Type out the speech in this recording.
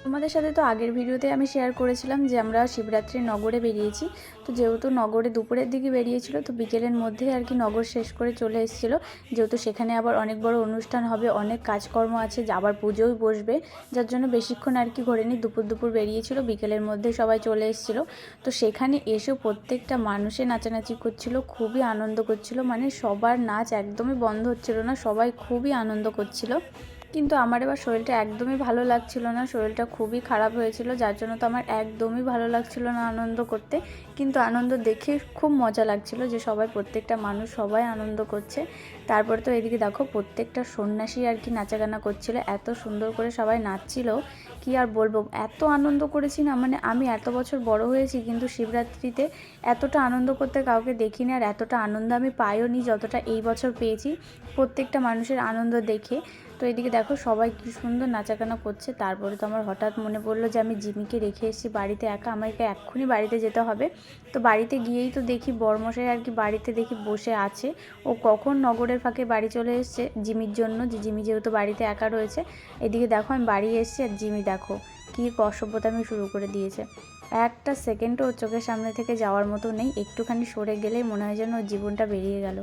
তোমাদের সাথে তো আগের ভিডিওতে আমি শেয়ার করেছিলাম যে আমরা শিবরাত্রির নগরে বেরিয়েছি। তো যেহেতু নগরে দুপুরের দিকে বেরিয়েছিল, তো বিকেলের মধ্যেই আর কি নগর শেষ করে চলে এসেছিল। যেহেতু সেখানে আবার অনেক বড় অনুষ্ঠান হবে, অনেক কাজকর্ম আছে, আবার পুজোও বসবে, যার জন্য বেশিক্ষণ আর কি ঘোরেনি, দুপুর বেরিয়েছিল, বিকেলের মধ্যে সবাই চলে এসেছিলো। তো সেখানে এসেও প্রত্যেকটা মানুষে নাচানাচি করছিল, খুবই আনন্দ করছিল, মানে সবার নাচ একদমই বন্ধ হচ্ছিল না, সবাই খুবই আনন্দ করছিল। কিন্তু আমার এবার শরীরটা একদমই ভালো লাগছিল না, শরীরটা খুবই খারাপ হয়েছিল, যার জন্য তো আমার একদমই ভালো লাগছিল না আনন্দ করতে। কিন্তু আনন্দ দেখে খুব মজা লাগছিল যে সবাই, প্রত্যেকটা মানুষ সবাই আনন্দ করছে। তারপর তো এদিকে দেখো প্রত্যেকটা সন্ন্যাসী আর কি নাচাগানা করছিল, এত সুন্দর করে সবাই নাচছিল, কি আর বলবো, এত আনন্দ করেছি না, মানে আমি এত বছর বড় হয়েছি কিন্তু শিবরাত্রিতে এতটা আনন্দ করতে কাউকে দেখিনি, আর এতটা আনন্দ আমি পাইও নি যতটা এই বছর পেয়েছি প্রত্যেকটা মানুষের আনন্দ দেখে। তো এদিকে দেখো সবাই কি সুন্দর নাচাগানা করছে। তারপরে তো আমার হঠাৎ মনে পড়লো যে আমি জিমিকে রেখে এসেছি বাড়িতে একা, আমাকে এক্ষুনি বাড়িতে যেতে হবে। তো বাড়িতে গিয়েই তো দেখি বরমশাই আর কি বাড়িতে দেখি বসে আছে। ও কখন নগরের ফাঁকে বাড়ি চলে এসছে জিমির জন্য, যে জিমি যেহেতু বাড়িতে একা রয়েছে। এদিকে দেখো আমি বাড়ি এসেছি, আর জিমি দেখো কী অসভ্যতামি শুরু করে দিয়েছে। একটা সেকেন্ডও ওর চোখের সামনে থেকে যাওয়ার মতো নেই, একটুখানি সরে গেলেই মনে হয় যেন ওর জীবনটা বেরিয়ে গেল।